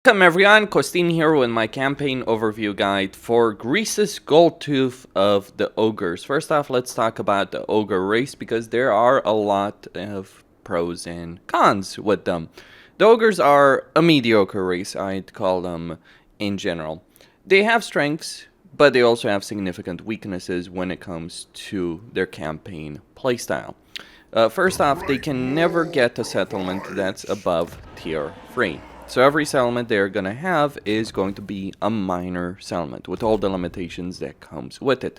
Welcome everyone, Costin here with my campaign overview guide for Greasus Goldtooth of the Ogres. First off, let's talk about the Ogre race because there are a lot of pros and cons with them. The Ogres are a mediocre race, I'd call them in general. They have strengths, but they also have significant weaknesses when it comes to their campaign playstyle. First off, they can never get a settlement that's above tier 3. So every settlement they're going to have is going to be a minor settlement with all the limitations that comes with it.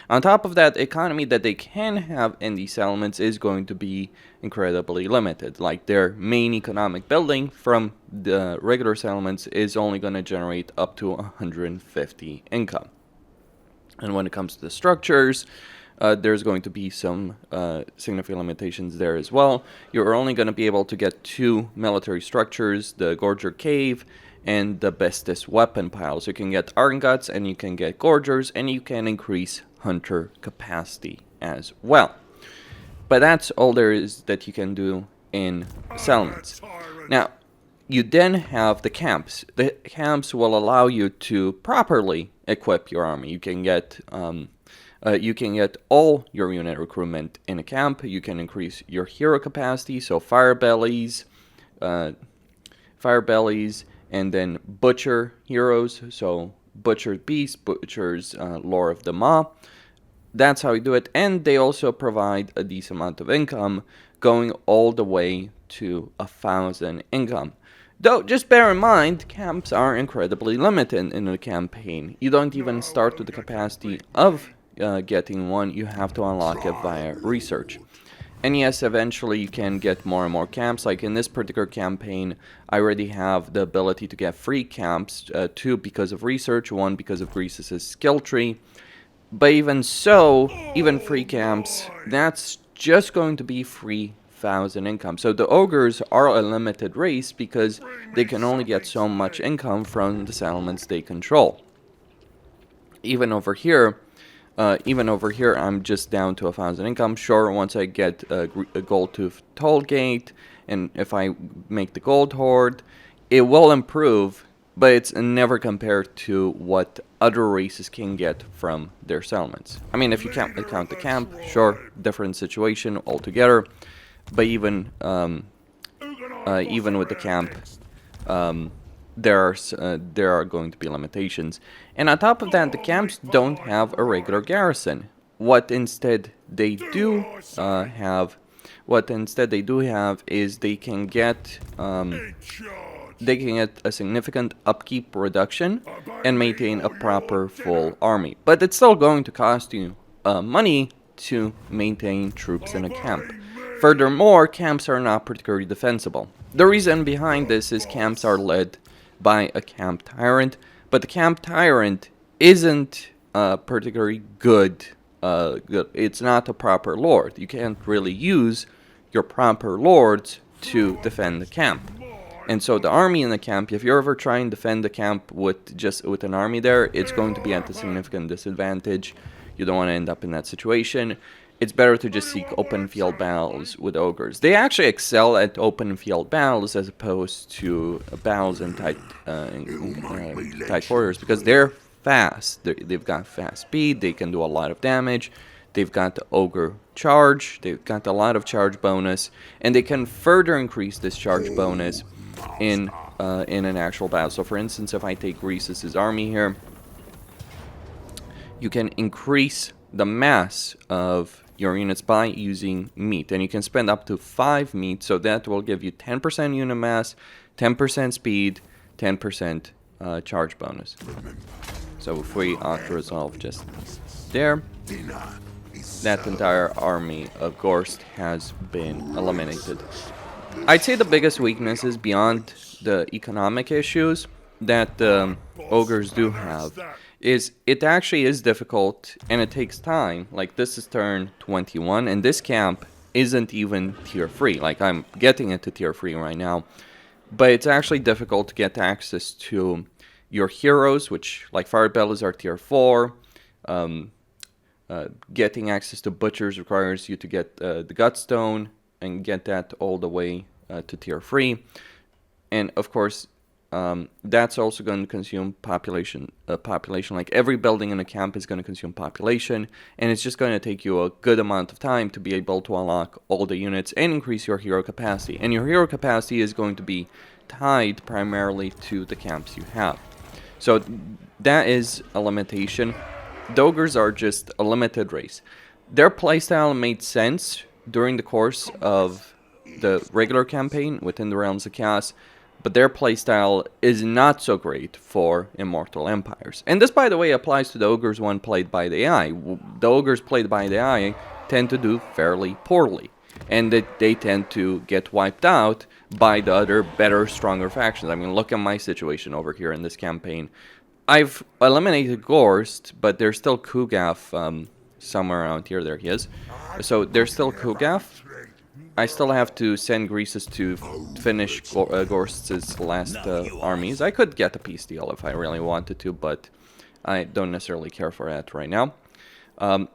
On top of that, economy that they can have in these settlements is going to be incredibly limited. Like their main economic building from the regular settlements is only going to generate up to 150 income. And when it comes to the structures, there's going to be some significant limitations there as well. You're only going to be able to get 2 military structures, the Gorger Cave and the Bestis Weapon Pile. So you can get Iron Guts and you can get Gorgers and you can increase Hunter capacity as well. But that's all there is that you can do in settlements. Now, you then have the camps. The camps will allow you to properly equip your army. You can get all your unit recruitment in a camp. You can increase your hero capacity, so fire bellies, and then butcher heroes, so butcher's beast, butcher's lore of the maw. That's how you do it, and they also provide a decent amount of income, going all the way to 1,000 income. Though, just bear in mind, camps are incredibly limited in the campaign. You don't even start with the capacity of getting one. You have to unlock it via research. And yes, eventually you can get more and more camps. Like in this particular campaign, I already have the ability to get free camps, 2 because of research, 1 because of Greasus' skill tree. But even so, even free camps, that's just going to be 3,000 income. So the Ogres are a limited race because they can only get so much income from the settlements they control. Even over here, I'm just down to 1,000 income. Sure, once I get a Goldtooth toll gate, and if I make the Gold Horde, it will improve, but it's never compared to what other races can get from their settlements. I mean, if you count the camp, sure, different situation altogether. But even with the camp, there are going to be limitations. And on top of that, the camps don't have a regular garrison. What instead they do have is they can get a significant upkeep reduction and maintain a proper full army. But it's still going to cost you money to maintain troops in a camp. Furthermore, camps are not particularly defensible. The reason behind this is camps are led by a camp tyrant, but the camp tyrant isn't particularly good. It's not a proper lord. You can't really use your proper lords to defend the camp. And so the army in the camp, if you're ever trying to defend the camp with an army there, it's going to be at a significant disadvantage. You don't want to end up in that situation. It's better to just seek open field battles with ogres. They actually excel at open field battles as opposed to battles in tight corridors because they're fast. They've got fast speed. They can do a lot of damage. They've got the ogre charge. They've got a lot of charge bonus, and they can further increase this charge bonus in an actual battle. So, for instance, if I take Greasus' army here, you can increase the mass of your units by using meat, and you can spend up to 5 meat, so that will give you 10% unit mass, 10% speed, 10% charge bonus. So if we auto-resolve just there, that entire army of Gorst has been eliminated. I'd say the biggest weaknesses beyond the economic issues that the ogres do have is it actually is difficult and it takes time. Like this is turn 21 and this camp isn't even tier 3. Like I'm getting it to tier 3 right now. But it's actually difficult to get access to your heroes, which like Fire Bellies are tier 4. Getting access to Butchers requires you to get the Gutstone and get that all the way to tier 3. And of course, that's also going to consume population. Like every building in a camp is going to consume population, and it's just going to take you a good amount of time to be able to unlock all the units and increase your hero capacity. And your hero capacity is going to be tied primarily to the camps you have. So that is a limitation. The Ogres are just a limited race. Their playstyle made sense during the course of the regular campaign within the Realms of Chaos, but their playstyle is not so great for Immortal Empires. And this, by the way, applies to the Ogres when played by the AI. The Ogres played by the AI tend to do fairly poorly, and they tend to get wiped out by the other better, stronger factions. I mean, look at my situation over here in this campaign. I've eliminated Gorst, but there's still Kugaf somewhere around here. There he is. So there's still Kugaf. I still have to send Greasus to finish Gorst's last armies. I could get a peace deal if I really wanted to, but I don't necessarily care for that right now.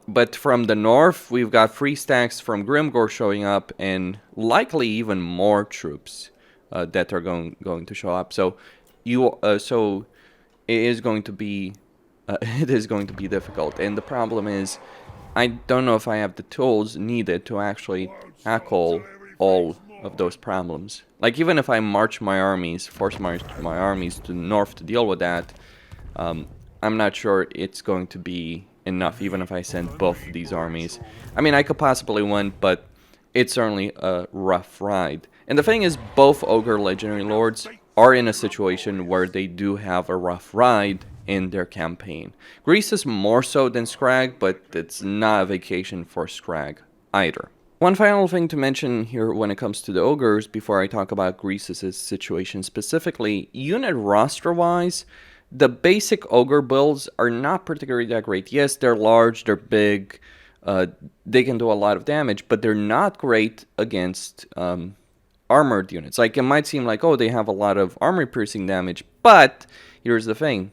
But from the north, we've got free stacks from Grimgor showing up, and likely even more troops that are going to show up. So so it is going to be difficult. And the problem is, I don't know if I have the tools needed to actually tackle all of those problems. Like, even if I march my armies, force my armies to the north to deal with that, I'm not sure it's going to be enough, even if I send both of these armies. I mean, I could possibly win, but it's certainly a rough ride. And the thing is, both Ogre Legendary Lords are in a situation where they do have a rough ride in their campaign. Greasus more so than Scrag, but it's not a vacation for Scrag either. One final thing to mention here when it comes to the Ogres, before I talk about Greasus' situation specifically, unit roster-wise, the basic Ogre builds are not particularly that great. Yes, they're large, they're big, they can do a lot of damage, but they're not great against armored units. Like, it might seem like, oh, they have a lot of armor-piercing damage, but here's the thing.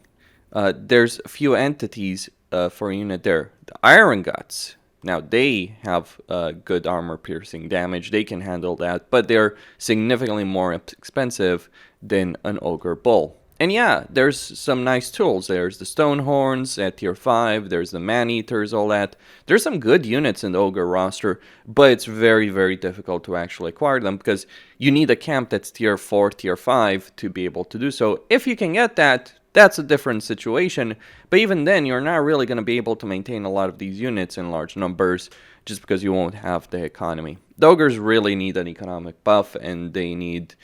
There's a few entities for a unit there. The Iron Guts. Now, they have good armor-piercing damage. They can handle that, but they're significantly more expensive than an Ogre Bull. And yeah, there's some nice tools. There's the Stone Horns at tier 5. There's the Man-Eaters, all that. There's some good units in the Ogre roster, but it's very, very difficult to actually acquire them because you need a camp that's tier 4, tier 5 to be able to do so. If you can get that, that's a different situation, but even then, you're not really going to be able to maintain a lot of these units in large numbers just because you won't have the economy. The Ogres really need an economic buff, and they need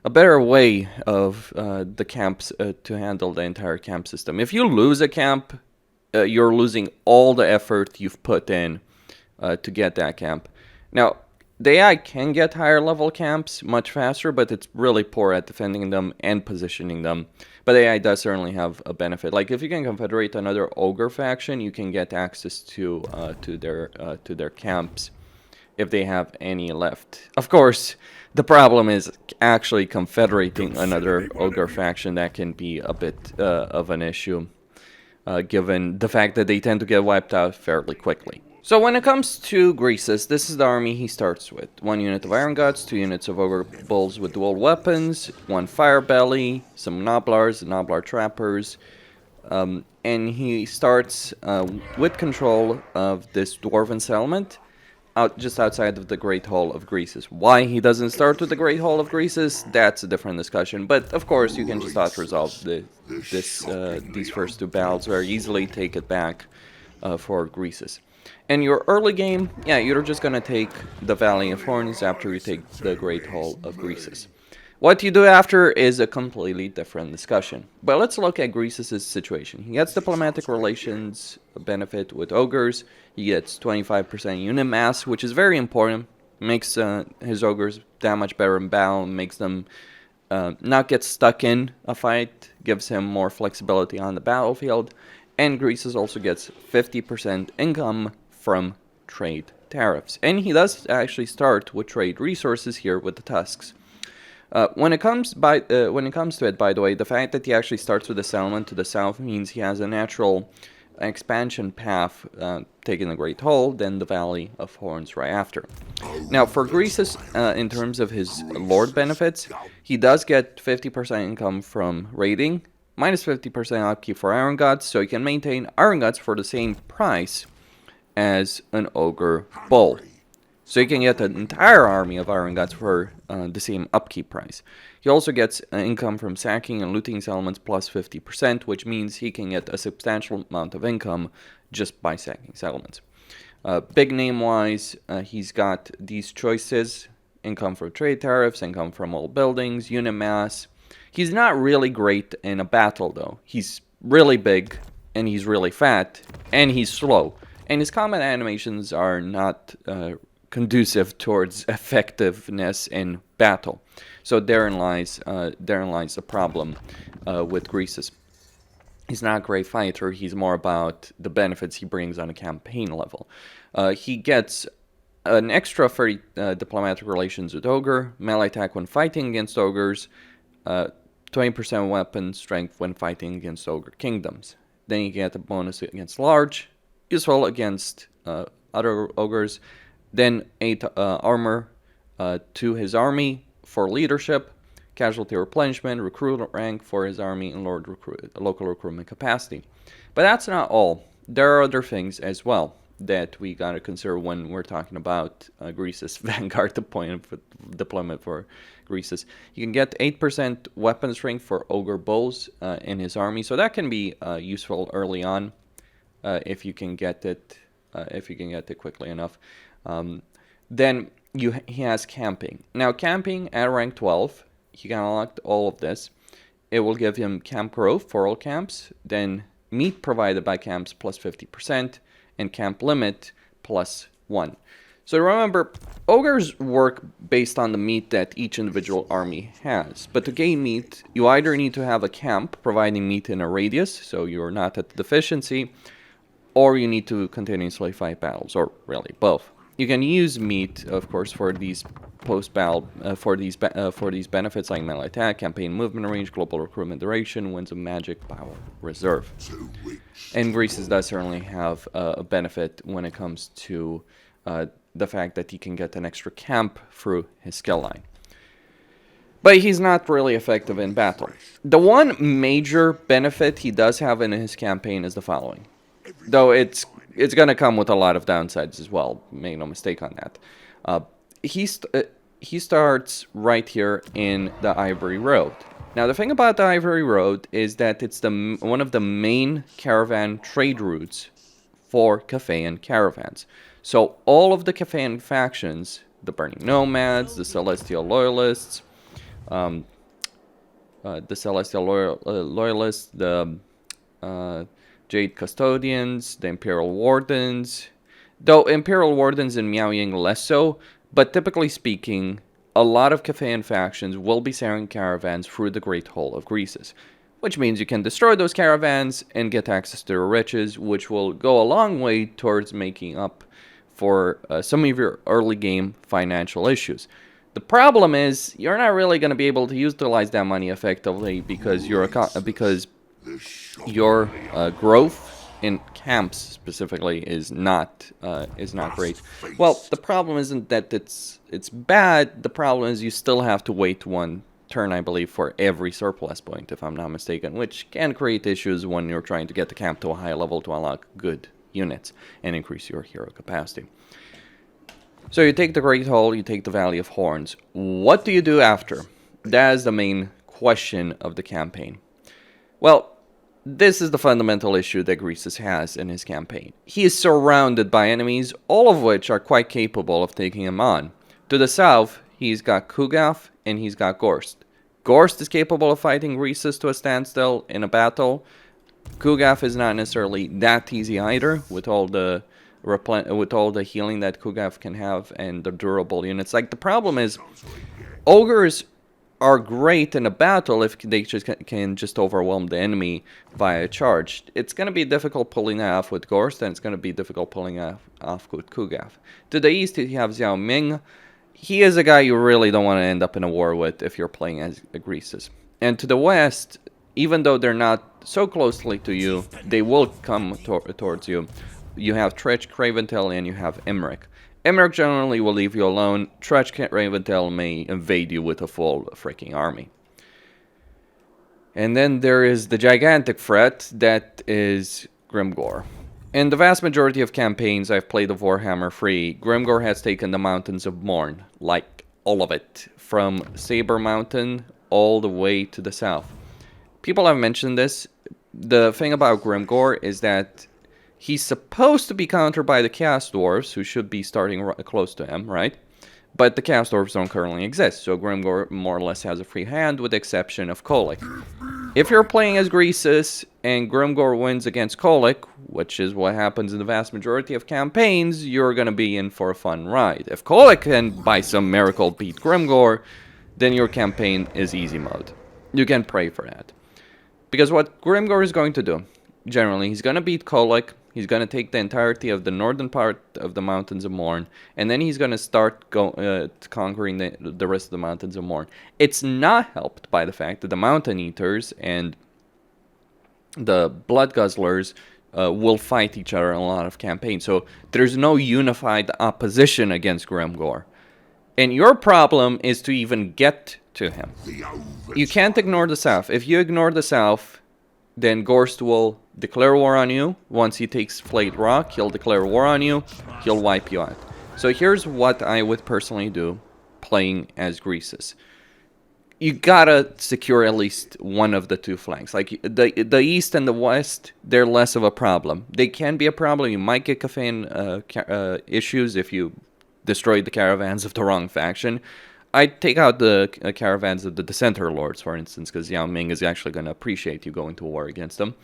a better way of the camps to handle the entire camp system. If you lose a camp, you're losing all the effort you've put in to get that camp. Now, the AI can get higher level camps much faster, but it's really poor at defending them and positioning them. But AI does certainly have a benefit. Like, if you can confederate another Ogre faction, you can get access to their camps if they have any left. Of course, the problem is actually confederating another Ogre faction. That can be a bit of an issue, given the fact that they tend to get wiped out fairly quickly. So when it comes to Greasus, this is the army he starts with. 1 unit of Iron Guts, 2 units of Ogre Bulls with dual weapons, 1 Fire Belly, some Gnoblars, Gnoblar Trappers, and he starts with control of this Dwarven settlement just outside of the Great Hall of Greasus. Why he doesn't start with the Great Hall of Greasus, that's a different discussion. But of course, you can just auto-resolve these first 2 battles very easily, take it back for Greasus. In your early game, yeah, you're just going to take the Valley of Horns after you take the Great Hall of Greasus. What you do after is a completely different discussion. But let's look at Greasus' situation. He gets diplomatic relations benefit with Ogres. He gets 25% unit mass, which is very important. Makes his Ogres that much better in battle, makes them not get stuck in a fight, gives him more flexibility on the battlefield. And Greasus also gets 50% income from trade tariffs. And he does actually start with trade resources here with the tusks. When it comes to it, by the way, the fact that he actually starts with a settlement to the south means he has a natural expansion path taking the Great Hall, then the Valley of Horns right after. Now, for Greasus, in terms of his Lord benefits, he does get 50% income from raiding, minus 50% upkeep for Iron Gods, so he can maintain Iron Gods for the same price as an Ogre Bull. So you can get an entire army of Iron Gods for the same upkeep price. He also gets income from sacking and looting settlements plus 50%, which means he can get a substantial amount of income just by sacking settlements. Big name-wise, he's got these choices: income from trade tariffs, income from old buildings, unit mass. He's not really great in a battle, though. He's really big, and he's really fat, and he's slow. And his combat animations are not conducive towards effectiveness in battle. So therein lies the problem with Greasus. He's not a great fighter. He's more about the benefits he brings on a campaign level. He gets an extra 30 diplomatic relations with Ogre, melee attack when fighting against Ogres, 20% weapon strength when fighting against Ogre kingdoms. Then you get a bonus against large, useful against other Ogres. Then 8 armor to his army for leadership, casualty replenishment, recruit rank for his army, and local recruitment capacity. But that's not all. There are other things as well that we gotta consider when we're talking about Greasus Vanguard deployment for Greasus. You can get 8% weapon strength for Ogre Bulls in his army, so that can be useful early on if you can get it quickly enough. Then he has camping. Now, camping at rank 12, he can unlock all of this. It will give him camp growth for all camps, then meat provided by camps plus 50%, and camp limit plus 1. So remember, ogres work based on the meat that each individual army has. But to gain meat, you either need to have a camp providing meat in a radius, so you're not at the deficiency, or you need to continuously fight battles, or really both. You can use meat, of course, for these post-battle for these benefits like melee attack, campaign movement range, global recruitment duration, winds of magic, power reserve. And Greasus does certainly have a benefit when it comes to the fact that he can get an extra camp through his skill line. But he's not really effective in battle. The one major benefit he does have in his campaign is the following. Though it's going to come with a lot of downsides as well. Make no mistake on that. He starts right here in the Ivory Road. Now, the thing about the Ivory Road is that it's one of the main caravan trade routes for Cathayan caravans. So all of the Cathayan factions, the Burning Nomads, the Celestial Loyalists, the Jade Custodians, the Imperial Wardens, though Imperial Wardens in Miaoying less so, but typically speaking, a lot of Cathayan factions will be sailing caravans through the Great Hall of Greasus, which means you can destroy those caravans and get access to their riches, which will go a long way towards making up for some of your early game financial issues. The problem is, you're not really going to be able to utilize that money effectively because your growth in camps specifically is not great. Well, the problem isn't that it's bad. The problem is you still have to wait one turn, I believe, for every surplus point, if I'm not mistaken, which can create issues when you're trying to get the camp to a high level to unlock good units and increase your hero capacity. So you take the Great Hall, you take the Valley of Horns. What do you do after? That is the main question of the campaign. Well, this is the fundamental issue that Greasus has in his campaign. He is surrounded by enemies, all of which are quite capable of taking him on. To the south, he's got Kugaf and he's got Gorst. Gorst is capable of fighting Greasus to a standstill in a battle. Kugaf is not necessarily that easy either, with all the healing that Kugaf can have and the durable units. Like, the problem is, ogres are great in a battle if they just can just overwhelm the enemy via charge. It's going to be difficult pulling that off with Gorst, and it's going to be difficult pulling off with Kugaf. To the east, you have Xiao Ming. He is a guy you really don't want to end up in a war with if you're playing as Greasus. And to the west, even though they're not so closely to you, they will come towards you. You have Tretch, Craventel, and you have Emmerich. Emmerich generally will leave you alone. Tretch, Craventel may invade you with a full freaking army. And then there is the gigantic threat that is Grimgor. In the vast majority of campaigns I've played of Warhammer 3, Grimgor has taken the Mountains of Morn, like all of it, from Saber Mountain all the way to the south. People have mentioned this. The thing about Grimgor is that he's supposed to be countered by the Chaos Dwarves, who should be starting close to him, right? But the Chaos Dwarves don't currently exist, so Grimgor more or less has a free hand, with the exception of Kolic. If you're playing as Greasus and Grimgor wins against Kolic, which is what happens in the vast majority of campaigns, you're gonna be in for a fun ride. If Kolic can, by some miracle, beat Grimgor, then your campaign is easy mode. You can pray for that. Because what Grimgor is going to do, generally, he's gonna beat Kolic, he's going to take the entirety of the northern part of the Mountains of Morn, and then he's going to start conquering the rest of the Mountains of Morn. It's not helped by the fact that the Mountain Eaters and the Blood Guzzlers will fight each other in a lot of campaigns. So there's no unified opposition against Grimgor. And your problem is to even get to him. You can't ignore the south. If you ignore the south, then Gorst will declare war on you. Once he takes Flayed Rock, he'll declare war on you. He'll wipe you out. So here's what I would personally do playing as Greasus. You gotta secure at least one of the two flanks. Like the east and the west, they're less of a problem. They can be a problem. You might get campaign issues if you destroy the caravans of the wrong faction. I'd take out the caravans of the Dissenter Lords, for instance, because Yao Ming is actually going to appreciate you going to war against them.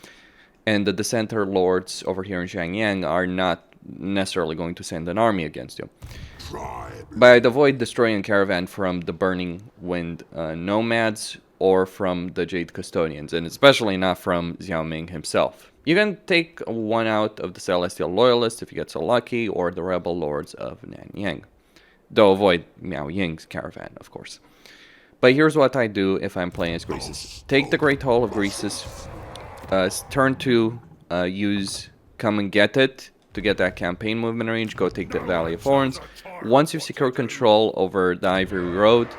And the Dissenter Lords over here in Xiangyang are not necessarily going to send an army against you. But I'd avoid destroying a caravan from the Burning Wind Nomads or from the Jade Custodians, and especially not from Xiao Ming himself. You can take one out of the Celestial Loyalists if you get so lucky, or the Rebel Lords of Nanyang. Though avoid Miao Ying's caravan, of course. But here's what I do if I'm playing as Greasus. Take the Great Hall of Greasus. Turn 2, use Come and Get It to get that campaign movement range. Go take the Valley of Horns. Once you've secured control over the Ivory Road,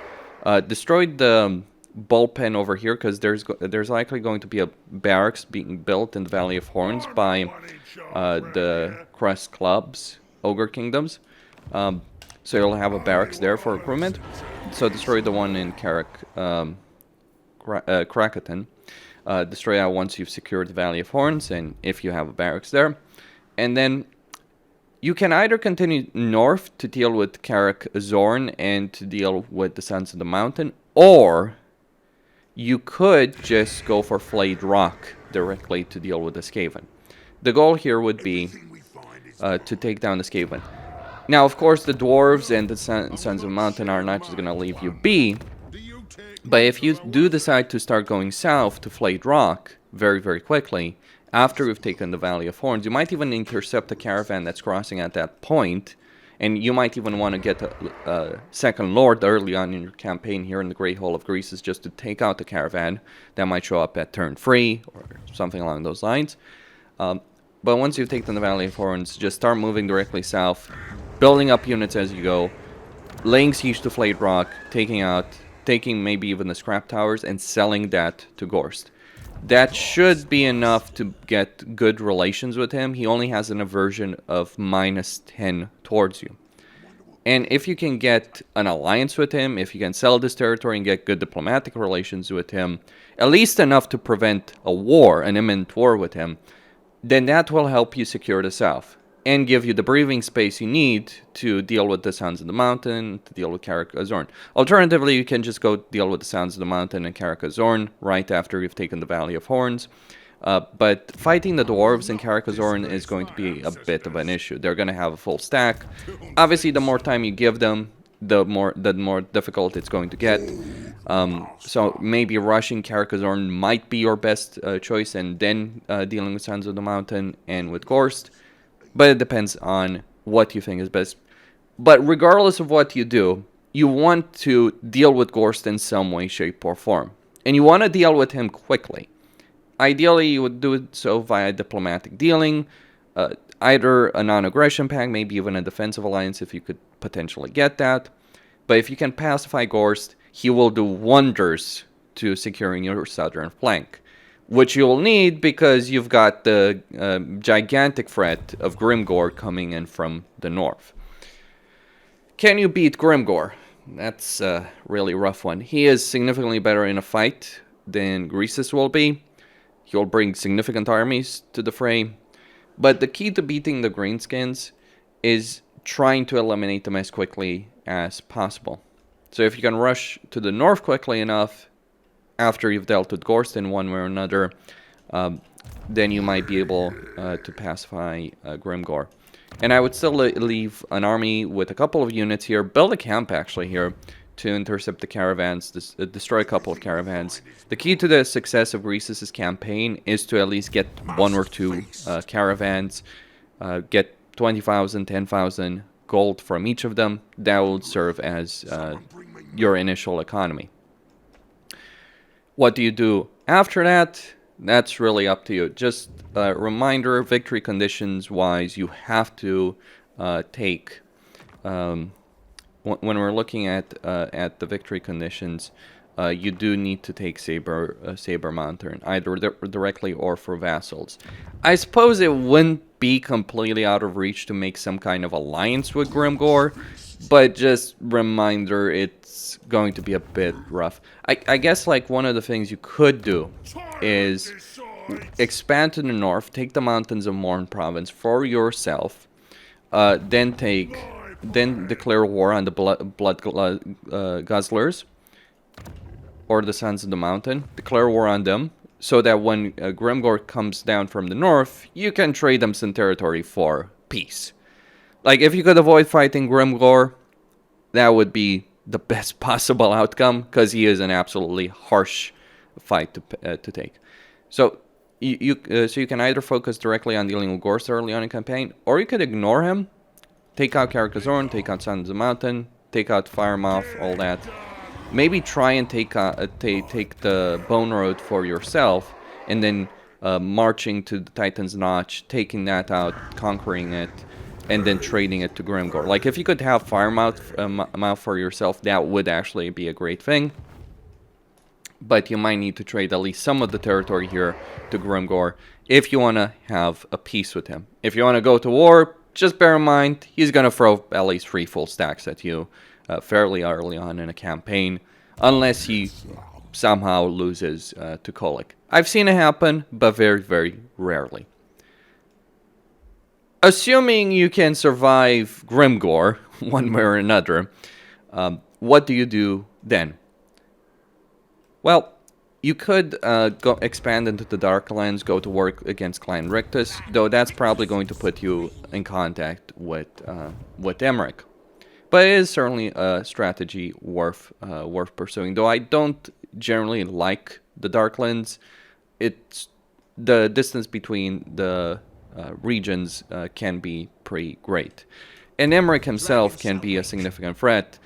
destroy the bullpen over here, because there's likely going to be a barracks being built in the Valley of Horns by the Crest Club's Ogre Kingdoms. So you'll have a barracks there for recruitment. So destroy the one in Krakatoa. Destroy that once you've secured the Valley of Horns, and if you have a barracks there. And then you can either continue north to deal with Karak Zorn and to deal with the Sons of the Mountain, or you could just go for Flayed Rock directly to deal with the Skaven. The goal here would be to take down the Skaven. Now, of course, the Dwarves and the Sons of the Mountain are not just going to leave you be, but if you do decide to start going south to Flayed Rock very, very quickly, after you've taken the Valley of Horns, you might even intercept a caravan that's crossing at that point, and you might even want to get a second Lord early on in your campaign here in the Great Hall of Greasus just to take out the caravan that might show up at turn 3 or something along those lines. But once you've taken the Valley of Horns, just start moving directly south, building up units as you go, laying siege to Flayed Rock, taking maybe even the scrap towers, and selling that to Gorst. That should be enough to get good relations with him. He only has an aversion of -10 towards you. And if you can get an alliance with him, if you can sell this territory and get good diplomatic relations with him, at least enough to prevent a war, an imminent war with him, then that will help you secure the south and give you the breathing space you need to deal with the Sons of the Mountain, to deal with Karak Zorn. Alternatively, you can just go deal with the Sons of the Mountain and Karak Zorn right after you've taken the Valley of Horns. But fighting the Dwarves in Karak Zorn is going to be a bit of an issue. They're going to have a full stack. Obviously, the more time you give them, the more difficult it's going to get. So maybe rushing Karak Zorn might be your best choice, and then dealing with Sons of the Mountain and with Gorst. But it depends on what you think is best. But regardless of what you do, you want to deal with Gorst in some way, shape, or form. And you want to deal with him quickly. Ideally, you would do it so via diplomatic dealing, either a non-aggression pact, maybe even a defensive alliance if you could potentially get that. But if you can pacify Gorst, he will do wonders to securing your southern flank, which you'll need because you've got the gigantic threat of Grimgor coming in from the north. Can you beat Grimgor? That's a really rough one. He is significantly better in a fight than Greasus will be. He'll bring significant armies to the fray. But the key to beating the Greenskins is trying to eliminate them as quickly as possible. So if you can rush to the north quickly enough, after you've dealt with Gorst in one way or another, then you might be able to pacify Grimgor. And I would still leave an army with a couple of units here, build a camp actually here, to intercept the caravans, destroy a couple of caravans. The key to the success of Greasus' campaign is to at least get 1 or 2 caravans, get 20,000, 10,000 gold from each of them. That will serve as your initial economy. What do you do after that? That's really up to you. Just a reminder, victory conditions wise, you have to take... when we're looking at the victory conditions, you do need to take Saber Mountain, either directly or for vassals. I suppose it wouldn't be completely out of reach to make some kind of alliance with Grimgor, but just reminder, it's going to be a bit rough. I guess like one of the things you could do is expand to the north, take the mountains of Morn province for yourself, then declare war on the blood guzzlers, or the Sons of the Mountain. Declare war on them, so that when Grimgor comes down from the north, you can trade them some territory for peace. Like, if you could avoid fighting Grimgor, that would be the best possible outcome, because he is an absolutely harsh fight to take. So you can either focus directly on dealing with Gorst early on in campaign, or you could ignore him. Take out Carcassonne, take out Sons of the Mountain, take out Firemouth, all that. Maybe try and take the Bone Road for yourself, and then marching to the Titan's Notch, taking that out, conquering it, and then trading it to Grimgor. Like, if you could have Firemouth mouth for yourself, that would actually be a great thing. But you might need to trade at least some of the territory here to Grimgor if you want to have a peace with him. If you want to go to war, just bear in mind, he's going to throw at least 3 full stacks at you fairly early on in a campaign, unless he somehow loses to Kolic. I've seen it happen, but very, very rarely. Assuming you can survive Grimgor, one way or another, what do you do then? Well, you could go expand into the Darklands, go to work against Clan Rictus, though that's probably going to put you in contact with Emmerich. But it is certainly a strategy worth pursuing. Though I don't generally like the Darklands, it's the distance between the regions can be pretty great, and Emmerich himself can be a significant threat.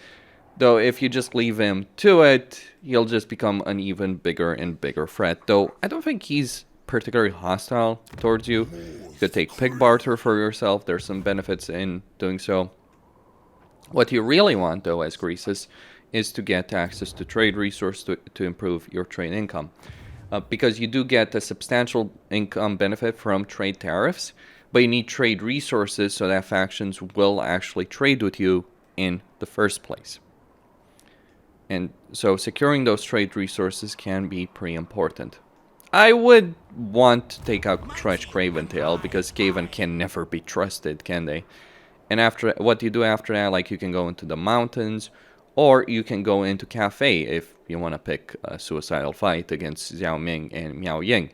Though if you just leave him to it, he'll just become an even bigger and bigger threat. Though I don't think he's particularly hostile towards you. You could take Pig Barter for yourself. There's some benefits in doing so. What you really want, though, as Greasus, is to get access to trade resources to improve your trade income. Because you do get a substantial income benefit from trade tariffs, but you need trade resources so that factions will actually trade with you in the first place. And so securing those trade resources can be pretty important. I would want to take out Trash Craventail, because Caven can never be trusted, can they? And after what you do after that, like, you can go into the mountains, or you can go into Cafe if you want to pick a suicidal fight against Xiao Ming and Miao Ying.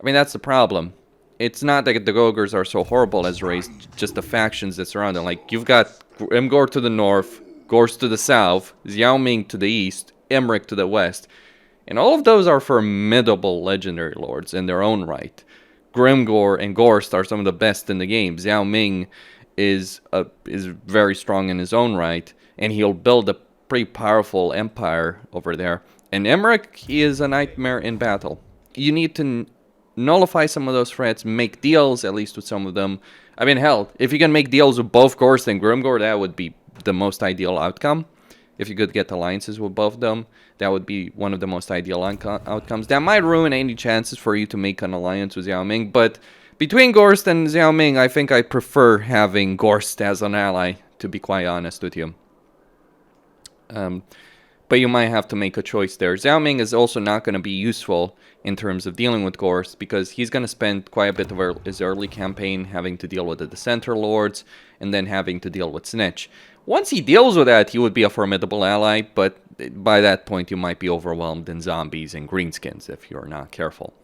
I mean, that's the problem. It's not that the Ogres are so horrible as race, just the factions that surround them. Like, you've got Grimgor to the north, Gorst to the south, Xiao Ming to the east, Emmerich to the west. And all of those are formidable legendary lords in their own right. Grimgor and Gorst are some of the best in the game. Xiao Ming is very strong in his own right, and he'll build a pretty powerful empire over there. And Emmerich, he is a nightmare in battle. you need to nullify some of those threats, make deals at least with some of them. I mean, hell, if you can make deals with both Gorst and Grimgor, that would be the most ideal outcome. If you could get alliances with both of them, that would be one of the most ideal outcomes. That might ruin any chances for you to make an alliance with Xiao Ming, but between Gorst and Xiao Ming, I think I prefer having Gorst as an ally, to be quite honest with you. But you might have to make a choice there. Xiao Ming is also not going to be useful in terms of dealing with Gorst, because he's going to spend quite a bit of his early campaign having to deal with the Dissenter Lords, and then having to deal with Snitch. Once he deals with that, he would be a formidable ally, but by that point you might be overwhelmed in zombies and greenskins if you're not careful.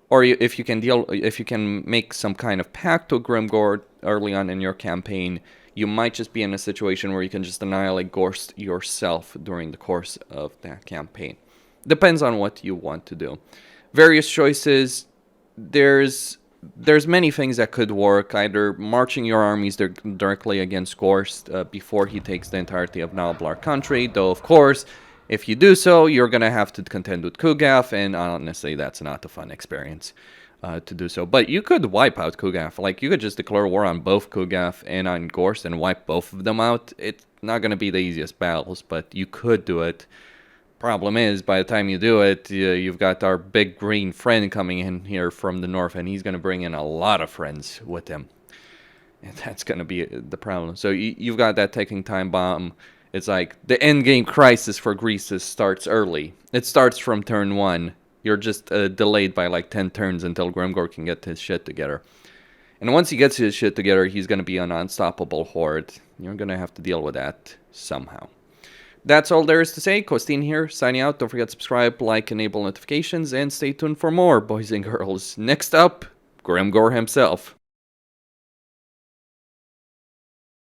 Or if you can make some kind of pact with Grimgor early on in your campaign, you might just be in a situation where you can just annihilate Gorst yourself during the course of that campaign. Depends on what you want to do. Various choices. There's many things that could work. Either marching your armies directly against Gorst before he takes the entirety of Nalblar country, though of course, if you do so, you're going to have to contend with Kugaf, and honestly, that's not a fun experience to do so. But you could wipe out Kugaf. Like, you could just declare war on both Kugaf and on Gorst and wipe both of them out. It's not going to be the easiest battles, but you could do it. Problem is, by the time you do it, you've got our big green friend coming in here from the north, and he's going to bring in a lot of friends with him. And that's going to be the problem. So you've got that ticking time bomb. It's like the endgame crisis for Greasus starts early. It starts from turn 1. You're just delayed by like 10 turns until Grimgor can get his shit together. And once he gets his shit together, he's going to be an unstoppable horde. You're going to have to deal with that somehow. That's all there is to say. Costin here, signing out. Don't forget to subscribe, like, enable notifications, and stay tuned for more, boys and girls. Next up, Grimgor himself.